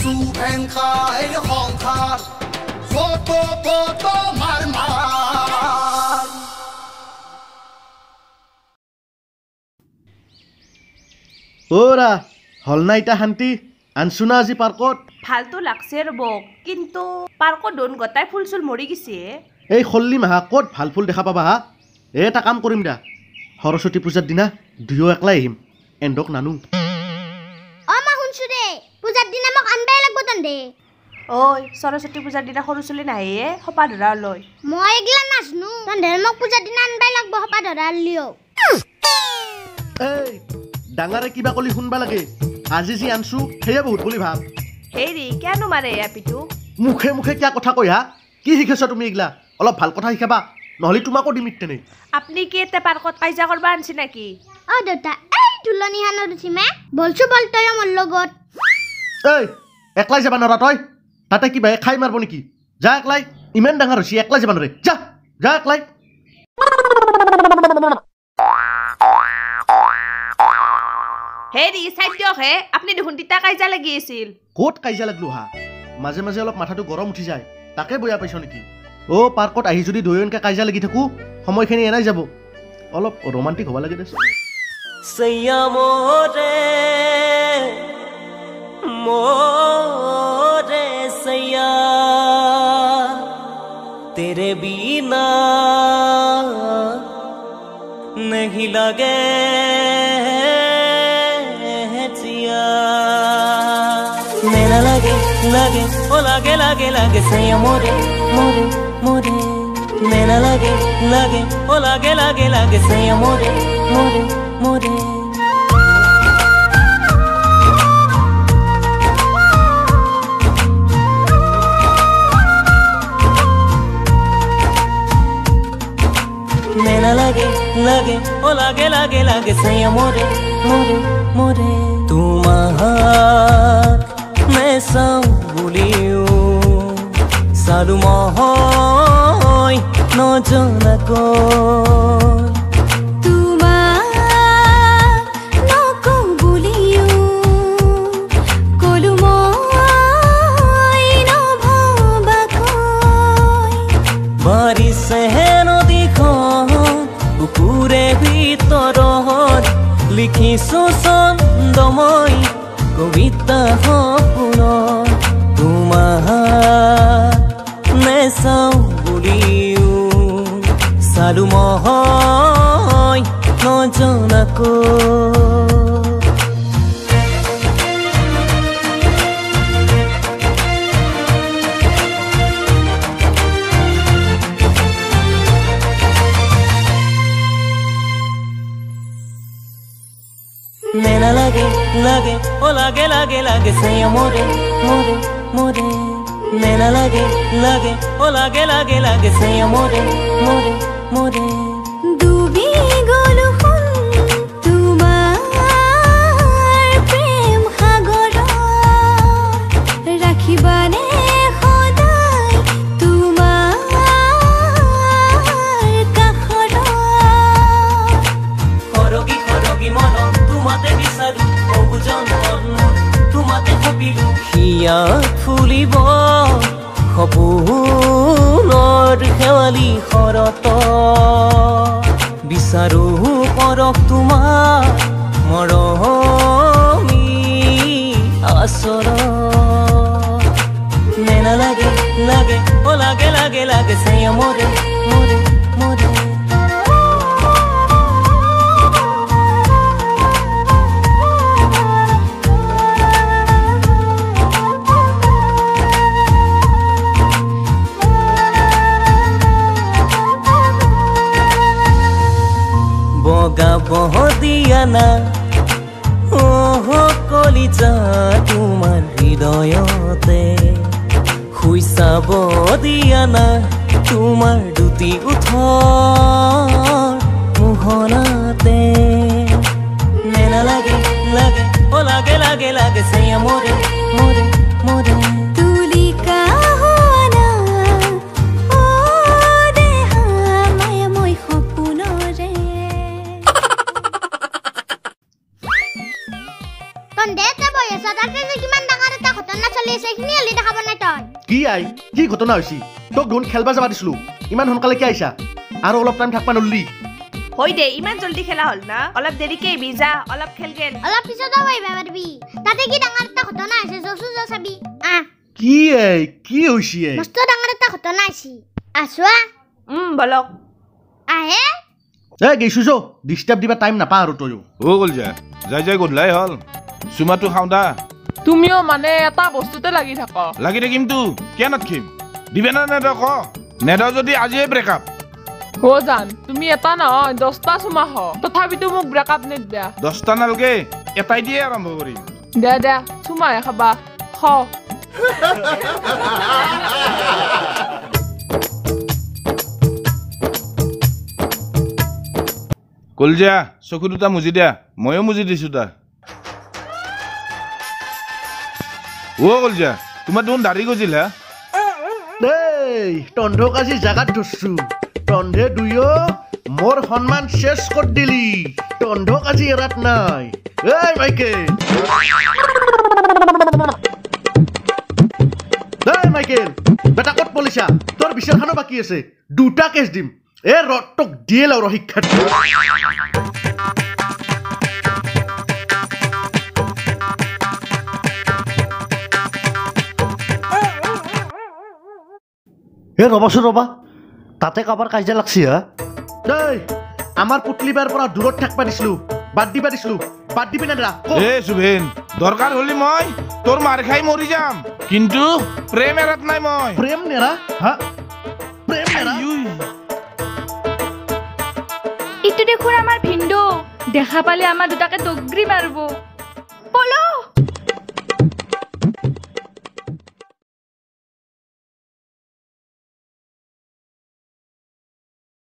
สูแผ่นขายของขาดโฟโต้มาওরা হল না এটা শান্তি আনছো না আজি পার্কত ফালতু লাগছে রব কিন্তু পার্কত দোন গতাই ফুল চুল মরি গেছে এই খল্লি মাহা ক'ত ভাল ফুল দেখা পাবা হা এটা কাম কৰিম দা সৰস্বতী পূজাৰ দিনা দুয়ো একলাই আহিম এণ্ডক নানো মা শুনছো দে পূজাৰ দিনা মোক আনবাই লাগব তন্দে ওই সৰস্বতী পূজাৰ দিনা সৰু চলি নাহে হপা ধৰা লয় মই এগলা নাজনো তন্দে মোক পূজাৰ দিনা আনবাই লাগব হপা ধৰা লিও এই ডাঙাৰে কিবা কলি শুনবা লাগে আজি যি আনছো সেয়া বহুত বুলি ভাব হেৰি কেন মাৰে আপিটো মুখে মুখে কিয়া কথা কই হা কি শিকিছা তুমি এগলা অলপ ভাল কথা শিকাবা নহলি তোমাকো দিমিত তেনে আপনি কি এতে পার্কত কাইজা করবা আনছি নাকি দেউতা এই দুলনি হানত উঠিমে বলছো বল তই মোৰ লগত এই একলাই যাবা নৰা তই তাতে কিবা খাই মাৰব নেকি যা একলাই ইমান ডাঙৰ হৈছি একলাই যাবা নৰে যা যা একলাই হেৰি সাইডক হে আপনি দেখুন তিতা কাইজা লাগি আছিল ক'ত কাইজা লাগলো হা মাজে মাজে অলপ মাথাটো গৰম উঠি যায় তাকে বয়া পাইছ নেকি ও পার্কত আহি যদি দুয়োনকে কাইজা লাগি থাকো সময়খিনি এনাই যাব অলপ ৰোমান্টিক হ'ব লাগে দেছো सैया मोरे मोरे सैया तेरे बिना नहीं लगे जिया मेरा लगे लगे ओ लगे लगे लगे सैया मोरे मोरे मोरे मेरा लगे लगे ओ लगे लगे लगे सैया मोरे मोरे मोरे मेरा लगे लगे ओ लगे लगे लगे सैया मोरे मोरे मोरे तुम्हार मैं सांबुलियो सालू मोहय नजनको লিখিছো ছন্দময় কবিতা সপোন তোমাৰ নেচাও বুলিও চালো মহয় নজনাকো मेरा लगे लगे ओ लगे लगे लगे सैया मोरे मोरे मोरे मेरा लगे लगे ओ लगे लगे लगे सैया मोरे मोरे मोरे ডুবি গলো তোমাৰ প্ৰেম সাগৰত ৰাখিবানে সদায় তোমাৰ কাষত খৰগী খৰগী মন তোমাতে বিচাৰো অবুজন তোমাতে ভাবিলো হিয়া ফুলিব সপোনৰ শেৱালি শৰত বিচাৰো পৰক তোমাৰ মৰমী আচৰ মেনা লাগে লাগে ও লাগে লাগে লাগে সৈয়া মোৰে মোৰে মোৰে বহদিয়ানা ওহ কলিজা তোমাৰ হৃদয়তে শুই চাব দিয়ানা তোমাৰ দুটি উঠৰ মোহনাতে মেনা লাগে লাগে ও লাগে লাগে লাগে সৈয়া মোৰে মোৰে মোৰে তুলিকা হোৱা ও দেহা মায়াময় সপোনৰে তন্দে তে বয়সত আছে যে কিমান ডাঙৰ এটা ঘটনা চলি আছে এইখিনি হলি দেখাব নাই তই কি আই কি ঘটনা হৈছি তোক দেখোন খেলবা যাবা দিছিলো ইমান সোনকালে কি আহিছা আৰু অলপ টাইম থাকবা নললি হৈ দে ইমান জলদি খেলা হল না অলপ দেৰিকে বিজা অলপ খেল গেল অলপ পিছত আহিবা পাৰবি তাতে কি ডাঙৰ এটা ঘটনা হৈছে জসু জ চাবি কি আই কি হৈছি আই মস্ত ডাঙৰ এটা ঘটনা হৈছে আছোৱা বলক আহে এ গেইছো যো ডিস্টাৰ্ব দিবা টাইম নাপা আৰু তয়ো ও গলজা যাই যাই গধলাই হল চুমাটো খাওঁ দা তুমিও মানে এটা বস্তুতে লাগি থাক লাগি থাকিমতো কিয় নাথাকিম দিবে না নেদ ক নেদ যদি আজিয়ে ব্ৰেকআপ ও জান তুমি এটা নহয় 10টা চুমা হ তথাপিতো মোক ব্ৰেকআপ নিদিয়া 10টা নালগে এটাই দিয়ে আৰম্ভ কৰিম দে দে চুমাহে খাবা খ কলজা চকু দুটা মুজি দিয়া ময়ো মুজি দিছো তা ও কলজা তোমাৰ দেখোন দাড়ি গজিল হা এই তন্ধক আজি জাগাত ধরছু তন্ধে দুয়ো মোর সম্মান শেষ কর দিলি তন্ধক আজি এরাত নাই এই মাইকেল বেটা কত পলিছা তোর বিচারখানো বাকি আছে দুটা কেস দিম এ রটক দিয়ে লাও শিক্ষা এ ৰবাচোন ৰবা তাতে কাবাৰ কাজিয়া লাগছি হা দেই আমাৰ পুতলিবাৰ পৰা দূৰত থাকবা দিছিলো বাদ দিবি না দা এ সুভেন দরকার হলি মই তোর মার খাই মরি যাম কিন্তু প্রেম এরাত নাই মই প্রেম নেরা হা প্রেম নেরা ইটো দেখুন আমার ভিন্ডো দেখা পালে আমার দুটাকে দগরি মারবো